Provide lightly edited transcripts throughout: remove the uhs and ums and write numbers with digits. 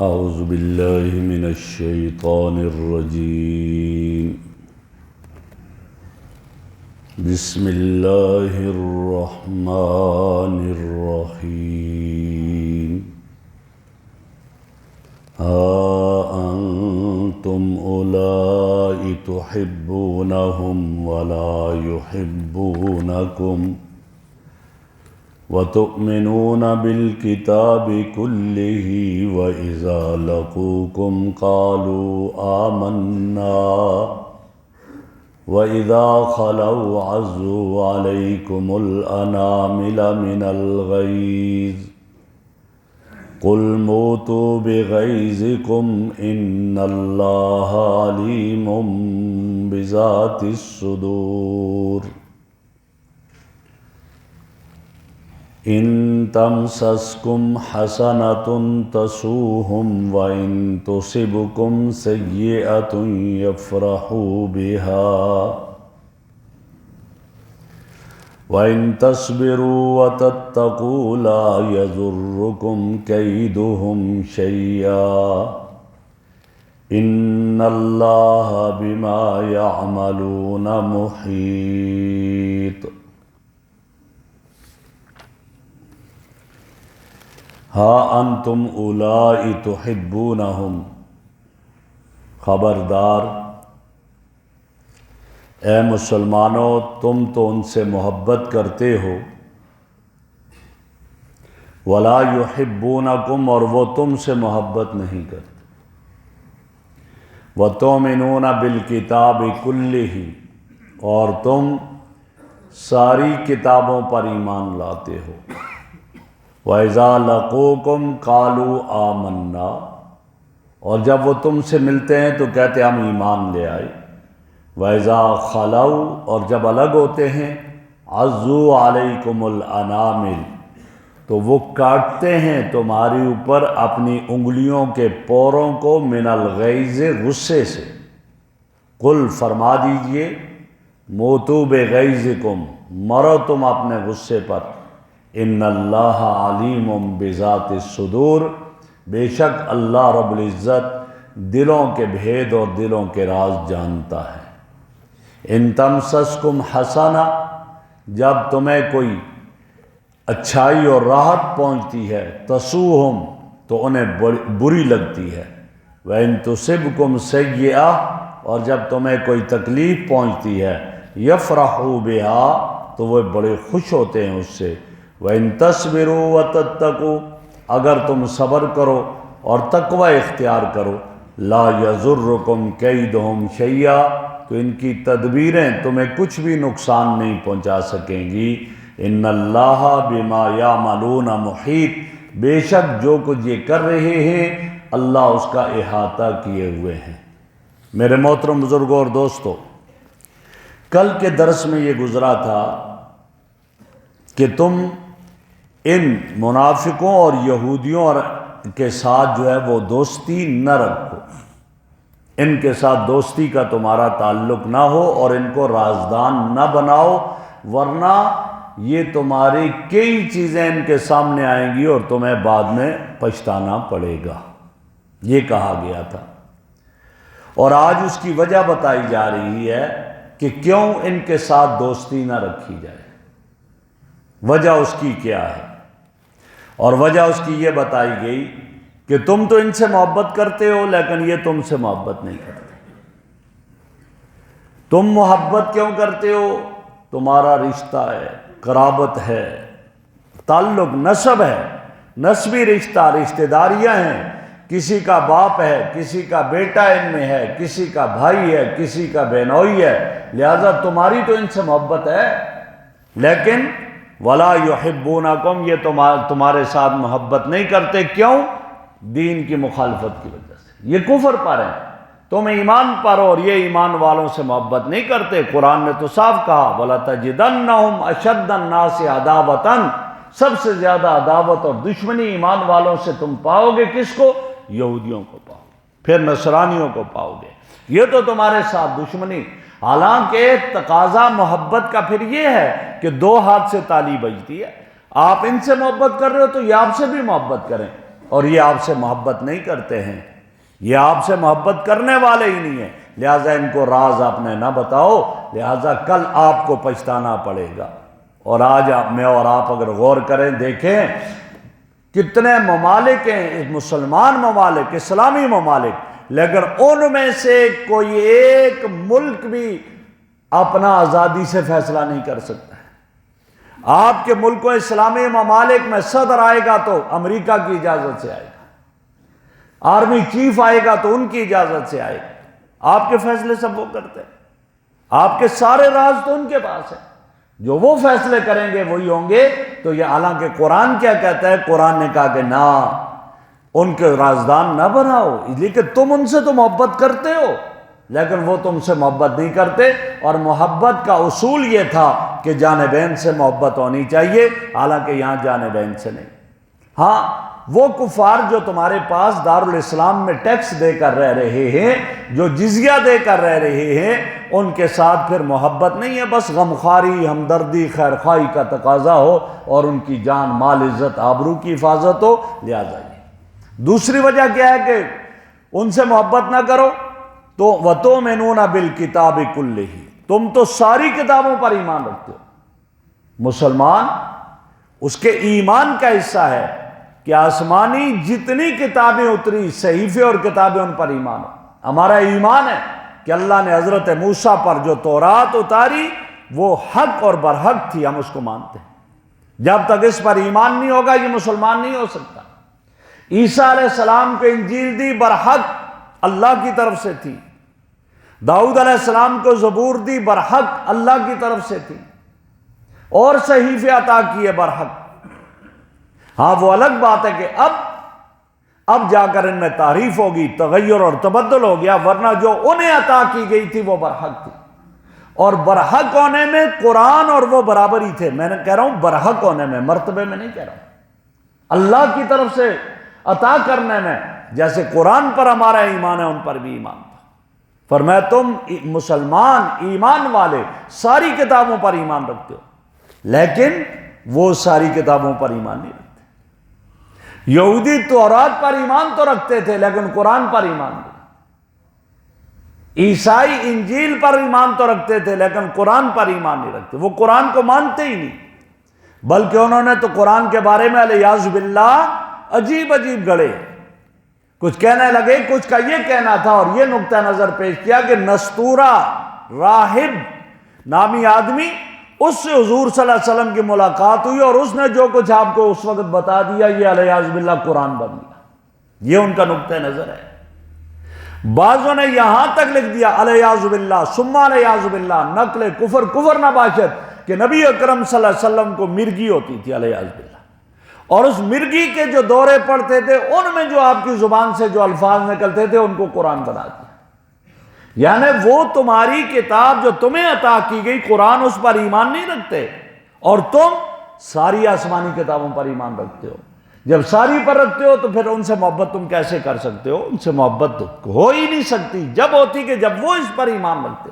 اعوذ باللہ من الشیطان الرجیم بسم اللہ الرحمن الرحیم ہا انتم اولائی تحبونہم ولا يحبونکم وَتُؤْمِنُونَ بِالْكِتَابِ كُلِّهِ وَإِذَا لَقُوكُمْ قَالُوا آمَنَّا وَإِذَا خَلَوْا عَضُّوا عَلَيْكُمُ الْأَنَامِلَ مِنَ الْغَيْظِ قُلْ مُوتُوا بِغَيْظِكُمْ إِنَّ اللَّهَ عَلِيمٌ بِذَاتِ الصُّدُورِ ان تمسسکم حسنۃ تسؤہم وان تصبکم سیئۃ یفرحوا بها وان تصبروا وتتقوا لا یضرکم کیدہم شیئا ان اللہ بما یعملون محیط ہا انتم اولائی تحبونہم، خبردار اے مسلمانوں تم تو ان سے محبت کرتے ہو، ولا یحبونکم اور وہ تم سے محبت نہیں کرتے، وتؤمنون بالکتاب کلہ اور تم ساری کتابوں پر ایمان لاتے ہو، وَإِذَا لَقُوكُمْ قَالُوا آمَنَّا اور جب وہ تم سے ملتے ہیں تو کہتے ہم ایمان لے آئے، وَإِذَا خَلَوْا اور جب الگ ہوتے ہیں عَضُّوا عَلَيْكُمُ الْأَنَامِلَ تو وہ کاٹتے ہیں تمہاری اوپر اپنی انگلیوں کے پوروں کو من الغیظ غصے سے، قل فرما دیجئے موتوا بغیظکم مرو تم اپنے غصے پر، ان اللہ علیم بذات الصدور بے شک اللہ رب العزت دلوں کے بھید اور دلوں کے راز جانتا ہے۔ ان تمسسکم حسنہ جب تمہیں کوئی اچھائی اور راحت پہنچتی ہے، تسؤہم تو انہیں بری لگتی ہے، وَإِن تُصِبْكُمْ سَیِّئَةٌ اور جب تمہیں کوئی تکلیف پہنچتی ہے، یفرحوا بہا تو وہ بڑے خوش ہوتے ہیں اس سے، وَإِن تَصْبِرُوا وَتَتَّقُوا اگر تم صبر کرو اور تقوی اختیار کرو، لا یضرکم کیدہم شیئا تو ان کی تدبیریں تمہیں کچھ بھی نقصان نہیں پہنچا سکیں گی، ان اللہ بما یعملون محیط بے شک جو کچھ یہ کر رہے ہیں اللہ اس کا احاطہ کیے ہوئے ہیں۔ میرے محترم بزرگوں اور دوستو، کل کے درس میں یہ گزرا تھا کہ تم ان منافقوں اور یہودیوں کے ساتھ جو ہے وہ دوستی نہ رکھو، ان کے ساتھ دوستی کا تمہارا تعلق نہ ہو اور ان کو رازدان نہ بناؤ، ورنہ یہ تمہاری کئی چیزیں ان کے سامنے آئیں گی اور تمہیں بعد میں پچھتانا پڑے گا، یہ کہا گیا تھا۔ اور آج اس کی وجہ بتائی جا رہی ہے کہ کیوں ان کے ساتھ دوستی نہ رکھی جائے، وجہ اس کی کیا ہے، اور وجہ اس کی یہ بتائی گئی کہ تم تو ان سے محبت کرتے ہو لیکن یہ تم سے محبت نہیں کرتے۔ تم محبت کیوں کرتے ہو؟ تمہارا رشتہ ہے، قرابت ہے، تعلق نسب ہے، نسبی رشتہ، رشتہ داریاں ہیں، کسی کا باپ ہے، کسی کا بیٹا ان میں ہے، کسی کا بھائی ہے، کسی کا بہنوئی ہے، لہذا تمہاری تو ان سے محبت ہے، لیکن وَلَا يُحِبُّونَكُمْ یہ تمہارے ساتھ محبت نہیں کرتے، کیوں؟ دین کی مخالفت کی وجہ سے، یہ کفر پر ہیں، تم ایمان پر ہو اور یہ ایمان والوں سے محبت نہیں کرتے۔ قرآن نے تو صاف کہا وَلَتَجِدَنَّهُمْ أَشَدَّ النَّاسِ عَدَاوَةً سب سے زیادہ عداوت اور دشمنی ایمان والوں سے تم پاؤ گے، کس کو؟ یہودیوں کو پاؤ گے، پھر نصرانیوں کو پاؤ گے، یہ تو تمہارے ساتھ دشمنی۔ حالانکہ تقاضا محبت کا پھر یہ ہے کہ دو ہاتھ سے تالی بجتی ہے، آپ ان سے محبت کر رہے ہو تو یہ آپ سے بھی محبت کریں، اور یہ آپ سے محبت نہیں کرتے ہیں، یہ آپ سے محبت کرنے والے ہی نہیں ہیں، لہٰذا ان کو راز آپ نے نہ بتاؤ، لہٰذا کل آپ کو پچھتانا پڑے گا۔ اور آج میں اور آپ اگر غور کریں، دیکھیں کتنے ممالک ہیں، مسلمان ممالک، اسلامی ممالک، لیکن ان میں سے کوئی ایک ملک بھی اپنا آزادی سے فیصلہ نہیں کر سکتا ہے۔ آپ کے ملکوں اسلامی ممالک میں صدر آئے گا تو امریکہ کی اجازت سے آئے گا، آرمی چیف آئے گا تو ان کی اجازت سے آئے گا، آپ کے فیصلے سب وہ کرتے ہیں، آپ کے سارے راز تو ان کے پاس ہیں، جو وہ فیصلے کریں گے وہی ہوں گے۔ تو یہ حالانکہ قرآن کیا کہتا ہے؟ قرآن نے کہا کہ نہ، ان کے رازدان نہ بناؤ، لیکن تم ان سے تو محبت کرتے ہو، لیکن وہ تم سے محبت نہیں کرتے۔ اور محبت کا اصول یہ تھا کہ جانبین سے محبت ہونی چاہیے، حالانکہ یہاں جانبین سے نہیں۔ ہاں، وہ کفار جو تمہارے پاس دارالاسلام میں ٹیکس دے کر رہ رہے ہیں، جو جزیہ دے کر رہ رہے ہیں، ان کے ساتھ پھر محبت نہیں ہے، بس غمخواری، ہمدردی، خیرخواہی کا تقاضا ہو اور ان کی جان، مال، عزت، آبرو کی حفاظت ہو، لہٰذا یہ۔ دوسری وجہ کیا ہے کہ ان سے محبت نہ کرو تو وَتُؤْمِنُونَ بِالْكِتَابِ كُلِّهِ، تم تو ساری کتابوں پر ایمان رکھتے ہو۔ مسلمان اس کے ایمان کا حصہ ہے کہ آسمانی جتنی کتابیں اتری، صحیفے اور کتابیں، ان پر ایمان ہو۔ ہمارا ایمان ہے کہ اللہ نے حضرت موسیٰ پر جو تورات اتاری وہ حق اور برحق تھی، ہم اس کو مانتے ہیں۔ جب تک اس پر ایمان نہیں ہوگا یہ مسلمان نہیں ہو سکتا۔ عیسیٰ علیہ السلام کو انجیل دی، برحق اللہ کی طرف سے تھی۔ داؤد علیہ السلام کو زبور دی، برحق اللہ کی طرف سے تھی، اور صحیفے عطا کیے برحق۔ ہاں، وہ الگ بات ہے کہ اب جا کر ان میں تعریف ہوگی، تغیر اور تبدل ہو گیا، ورنہ جو انہیں عطا کی گئی تھی وہ برحق تھی۔ اور برحق ہونے میں قرآن اور وہ برابر ہی تھے۔ میں نے کہہ رہا ہوں برحق ہونے میں، مرتبے میں نہیں کہہ رہا ہوں، اللہ کی طرف سے عطا کرنے میں، جیسے قرآن پر ہمارا ایمان ہے ان پر بھی ایمان تھا۔ فرمایا تم مسلمان ایمان والے ساری کتابوں پر ایمان رکھتے ہو، لیکن وہ ساری کتابوں پر ایمان نہیں رکھتے۔ یہودی تورات پر ایمان تو رکھتے تھے لیکن قرآن پر ایمان نہیں۔ عیسائی انجیل پر ایمان تو رکھتے تھے لیکن قرآن پر ایمان نہیں رکھتے، وہ قرآن کو مانتے ہی نہیں، بلکہ انہوں نے تو قرآن کے بارے میں علیاذ باللہ عجیب عجیب گڑے، کچھ کہنے لگے، کچھ کا یہ کہنا تھا اور یہ نقطہ نظر پیش کیا کہ نستورہ راہب نامی آدمی، اس سے حضور صلی اللہ علیہ وسلم کی ملاقات ہوئی اور اس نے جو کچھ آپ کو اس وقت بتا دیا یہ علیاذ باللہ قرآن بن گیا۔ یہ ان کا نقطہ نظر ہے۔ بعضوں نے یہاں تک لکھ دیا علیاذ باللہ ثم علیاذ باللہ، نقل کفر نباشت، کہ نبی اکرم صلی اللہ علیہ وسلم کو مرگی ہوتی تھی علیاذ باللہ، اور اس مرگی کے جو دورے پڑتے تھے ان میں جو آپ کی زبان سے جو الفاظ نکلتے تھے ان کو قرآن بنا دیا۔ یعنی وہ تمہاری کتاب جو تمہیں عطا کی گئی قرآن، اس پر ایمان نہیں رکھتے، اور تم ساری آسمانی کتابوں پر ایمان رکھتے ہو۔ جب ساری پر رکھتے ہو تو پھر ان سے محبت تم کیسے کر سکتے ہو؟ ان سے محبت تو ہو ہی نہیں سکتی، جب ہوتی کہ جب وہ اس پر ایمان رکھتے۔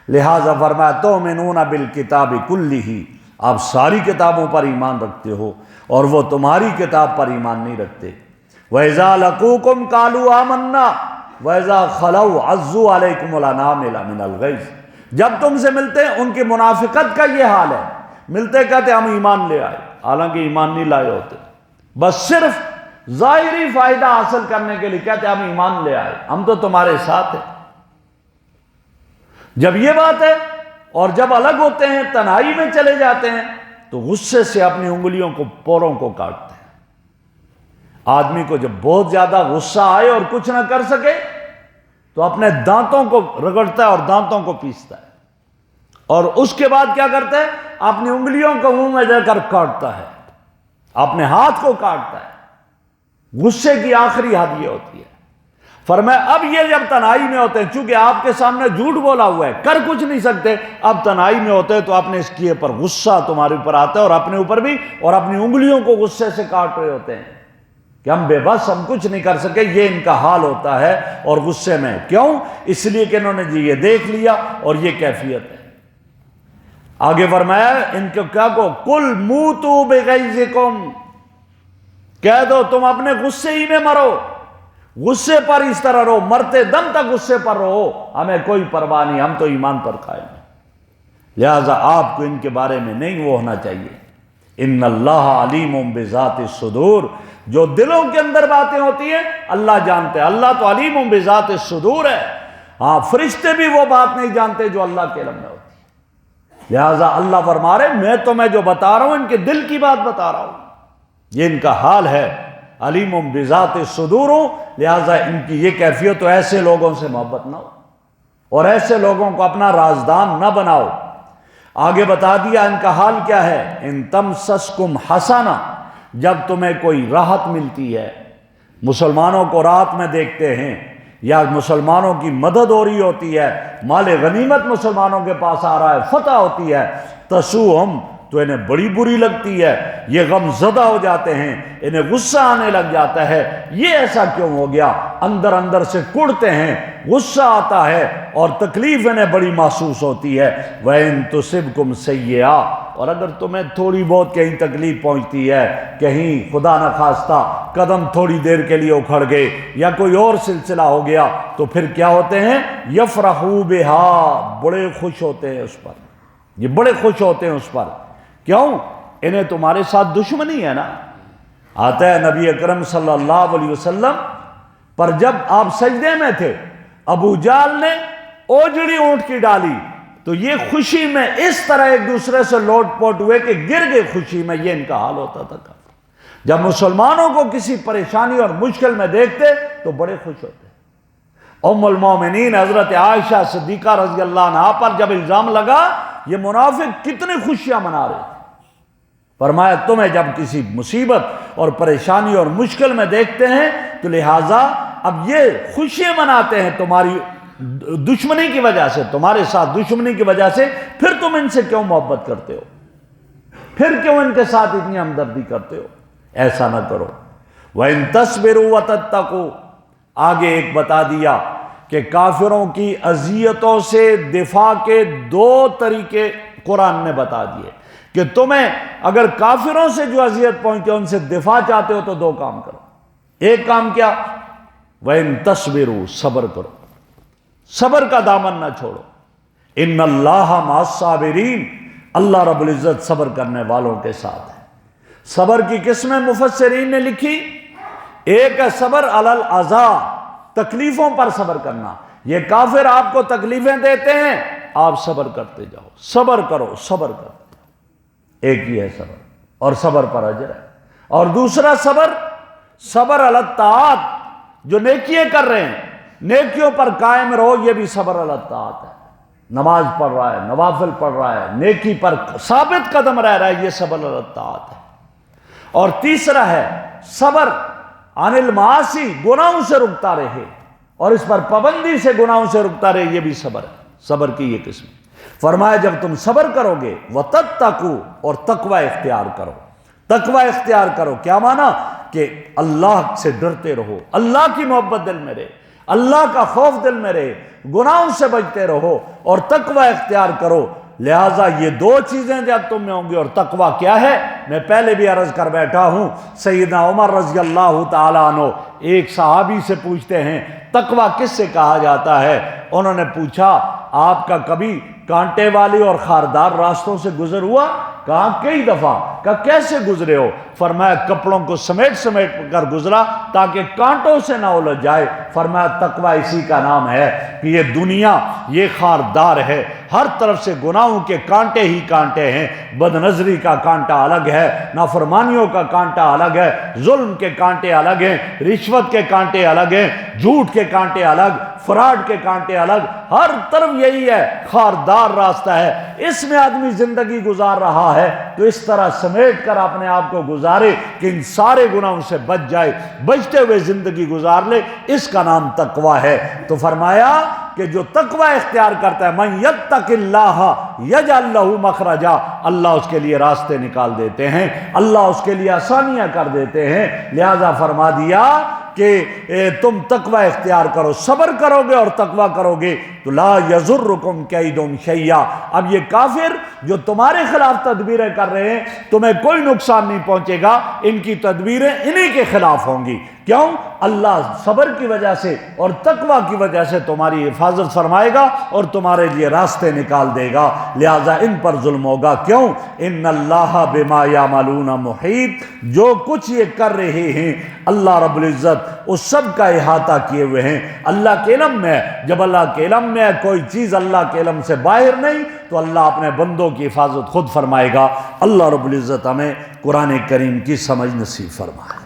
لہذا فرمایا تؤمنون بالکتاب کلہ، آپ ساری کتابوں پر ایمان رکھتے ہو اور وہ تمہاری کتاب پر ایمان نہیں رکھتے۔ وَإِذَا لَقُوكُمْ قَالُوا آمَنَّا وَإِذَا خَلَوْا عَضُّوا عَلَيْكُمُ الْأَنَامِلَ مِنَ الْغَيْظِ، جب تم سے ملتے ان کی منافقت کا یہ حال ہے، ملتے کہتے ہم ایمان لے آئے، حالانکہ ایمان نہیں لائے ہوتے، بس صرف ظاہری فائدہ حاصل کرنے کے لیے کہتے ہم ایمان لے آئے، ہم تو تمہارے ساتھ ہیں۔ جب یہ بات ہے اور جب الگ ہوتے ہیں، تنہائی میں چلے جاتے ہیں، تو غصے سے اپنی انگلیوں کو، پوروں کو کاٹتے ہیں۔ آدمی کو جب بہت زیادہ غصہ آئے اور کچھ نہ کر سکے تو اپنے دانتوں کو رگڑتا ہے اور دانتوں کو پیستا ہے، اور اس کے بعد کیا کرتا ہے؟ اپنی انگلیوں کو منہ میں دے کر کاٹتا ہے، اپنے ہاتھ کو کاٹتا ہے۔ غصے کی آخری حد یہ ہوتی ہے۔ فرمایا اب یہ جب تنہائی میں ہوتے ہیں، چونکہ آپ کے سامنے جھوٹ بولا ہوا ہے، کر کچھ نہیں سکتے، اب تنہائی میں ہوتے ہیں تو اپنے اس کیے پر غصہ تمہارے اوپر آتا ہے، اور اپنے اوپر بھی، اور اپنی انگلیوں کو غصے سے کاٹ رہے ہوتے ہیں کہ ہم بے بس، ہم کچھ نہیں کر سکے۔ یہ ان کا حال ہوتا ہے، اور غصے میں کیوں؟ اس لیے کہ انہوں نے جی یہ دیکھ لیا اور یہ کیفیت ہے۔ آگے فرمایا ان کو کیا کو قل موتوا بغیظکم، کہہ دو تم اپنے غصے ہی میں مرو، غصے پر اس طرح رہو، مرتے دم تک غصے پر رہو، ہمیں کوئی پرواہ نہیں، ہم تو ایمان پر قائم ہیں۔ لہذا آپ کو ان کے بارے میں نہیں وہ ہونا چاہیے۔ ان اللہ علیم بذات الصدور، جو دلوں کے اندر باتیں ہوتی ہیں اللہ جانتے ہیں، اللہ تو علیم بذات الصدور ہے۔ ہاں فرشتے بھی وہ بات نہیں جانتے جو اللہ کے علم میں ہوتی ہے۔ لہذا اللہ فرما رہے میں تمہیں جو بتا رہا ہوں ان کے دل کی بات بتا رہا ہوں، یہ ان کا حال ہے، علیم بذات الصدور ہوں۔ لہذا ان کی یہ کیفیت تو ایسے لوگوں سے محبت نہ ہو اور ایسے لوگوں کو اپنا رازدان نہ بناؤ۔ آگے بتا دیا ان کا حال کیا ہے، ان تمسسکم حسنہ، جب تمہیں کوئی راحت ملتی ہے، مسلمانوں کو رات میں دیکھتے ہیں یا مسلمانوں کی مدد ہو رہی ہوتی ہے، مال غنیمت مسلمانوں کے پاس آ رہا ہے، فتح ہوتی ہے، تسوہم، تو انہیں بڑی بری لگتی ہے، یہ غم زدہ ہو جاتے ہیں، انہیں غصہ آنے لگ جاتا ہے، یہ ایسا کیوں ہو گیا، اندر اندر سے کڑتے ہیں، غصہ آتا ہے اور تکلیف انہیں بڑی محسوس ہوتی ہے۔ وَإِن تُصِبْكُمْ سَيِّئَةٌ، اور اگر تمہیں تھوڑی بہت کہیں تکلیف پہنچتی ہے، کہیں خدا نہ خواستہ قدم تھوڑی دیر کے لیے اکھڑ گئے یا کوئی اور سلسلہ ہو گیا، تو پھر کیا ہوتے ہیں، یفرحوا بہا، بڑے خوش ہوتے ہیں اس پر، یہ بڑے خوش ہوتے ہیں اس پر۔ کیوں؟ انہیں تمہارے ساتھ دشمنی ہے نا۔ آتا ہے نبی اکرم صلی اللہ علیہ وسلم پر جب آپ سجدے میں تھے، ابو جہل نے اوجڑی اونٹ کی ڈالی تو یہ خوشی میں اس طرح ایک دوسرے سے لوٹ پوٹ ہوئے کہ گر گئے خوشی میں، یہ ان کا حال ہوتا تھا۔ جب مسلمانوں کو کسی پریشانی اور مشکل میں دیکھتے تو بڑے خوش ہوتے۔ ام المومنین حضرت عائشہ صدیقہ رضی اللہ عنہا پر جب الزام لگا یہ منافق کتنی خوشیاں منا رہے تھے، فرمایا تمہیں جب کسی مصیبت اور پریشانی اور مشکل میں دیکھتے ہیں تو لہٰذا اب یہ خوشیاں مناتے ہیں تمہاری دشمنی کی وجہ سے، تمہارے ساتھ دشمنی کی وجہ سے، پھر تم ان سے کیوں محبت کرتے ہو، پھر کیوں ان کے ساتھ اتنی ہمدردی کرتے ہو؟ ایسا نہ کرو۔ وَإِن تَصْبِرُوا وَتَتَّقُوا، آگے ایک بتا دیا کہ کافروں کی اذیتوں سے دفاع کے دو طریقے قرآن نے بتا دیے کہ تمہیں اگر کافروں سے جو اذیت پہنچے ان سے دفاع چاہتے ہو تو دو کام کرو۔ ایک کام کیا، وَإِن تَصْبِرُوا، صبر کرو، صبر کا دامن نہ چھوڑو۔ ان اللہ مع الصابرین، اللہ رب العزت صبر کرنے والوں کے ساتھ ہے۔ صبر کی قسمیں مفسرین نے لکھی، ایک ہے صبر علی الاذی، تکلیفوں پر صبر کرنا، یہ کافر آپ کو تکلیفیں دیتے ہیں آپ صبر کرتے جاؤ، صبر کرو، صبر کرتے جاؤ، ایک ہی ہے صبر، اور صبر پر اجر ہے۔ اور دوسرا صبر، صبر علی الطاعات، جو نیکیاں کر رہے ہیں نیکیوں پر قائم رہو، یہ بھی صبر علی الطاعات ہے، نماز پڑھ رہا ہے، نوافل پڑھ رہا ہے، نیکی پر ثابت قدم رہ رہا ہے، یہ صبر علی الطاعات ہے۔ اور تیسرا ہے صبر عن المعاصی، گناہوں سے رکتا رہے اور اس پر پابندی سے گناہوں سے رکتا رہے، یہ بھی صبر ہے، صبر کی یہ قسم۔ فرمایا جب تم صبر کرو گے وَتَتَّقُوا، اور تقوی اختیار کرو، تقوی اختیار کرو، کیا معنی کہ اللہ سے ڈرتے رہو، اللہ کی محبت دل میں رہے، اللہ کا خوف دل میں رہے، گناہوں سے بچتے رہو اور تقوی اختیار کرو۔ لہٰذا یہ دو چیزیں جب تم میں ہوں گی، اور تقوی کیا ہے میں پہلے بھی عرض کر بیٹھا ہوں، سیدنا عمر رضی اللہ تعالیٰ عنہ ایک صحابی سے پوچھتے ہیں تقوی کس سے کہا جاتا ہے؟ انہوں نے پوچھا آپ کا کبھی کانٹے والی اور خاردار راستوں سے گزر ہوا؟ کہا کئی دفعہ۔ کہا کیسے گزرے ہو؟ فرمایا کپڑوں کو سمیٹ سمیٹ کر گزرا تاکہ کانٹوں سے نہ الجھ جائے۔ فرمایا تقوی اسی کا نام ہے کہ یہ دنیا یہ خاردار ہے، ہر طرف سے گناہوں کے کانٹے ہی کانٹے ہیں، بد نظری کا کانٹا الگ ہے، نافرمانیوں کا کانٹا الگ ہے، ظلم کے کانٹے الگ ہیں، رشوت کے کانٹے الگ ہیں، جھوٹ کے کانٹے الگ، فراڈ کے کانٹے الگ، ہر طرف یہی ہے، خاردار راستہ ہے۔ اس میں آدمی زندگی گزار رہا ہے تو اس طرح سمیٹ کر اپنے آپ کو گزارے کہ ان سارے گناہوں سے بچ جائے، بچتے ہوئے زندگی گزار لے، اس کا نام تقوی ہے۔ تو فرمایا کہ جو تقوی اختیار کرتا ہے من یتق اللہ یجعل لہ مخرجا، اللہ اس کے لیے راستے نکال دیتے ہیں، اللہ اس کے لیے آسانیاں کر دیتے ہیں۔ لہذا فرما دیا کہ تم تقوی اختیار کرو، صبر کرو گے اور تقوی کرو گے تو لا یضرکم کیدہم شیئا، اب یہ کافر جو تمہارے خلاف تدبیریں کر رہے ہیں تمہیں کوئی نقصان نہیں پہنچے گا، ان کی تدبیریں انہی کے خلاف ہوں گی۔ کیوں؟ اللہ صبر کی وجہ سے اور تقوی کی وجہ سے تمہاری حفاظت فرمائے گا اور تمہارے لیے راستے نکال دے گا، لہذا ان پر ظلم ہوگا۔ کیوں؟ ان اللہ بما یعملون محیط، جو کچھ یہ کر رہے ہیں اللہ رب العزت اس سب کا احاطہ کیے ہوئے ہیں، اللہ کے علم میں ہے۔ جب اللہ کے علم میں ہے کوئی چیز اللہ کے علم سے باہر نہیں تو اللہ اپنے بندوں کی حفاظت خود فرمائے گا۔ اللہ رب العزت ہمیں قرآن کریم کی سمجھ نصیب فرمائے۔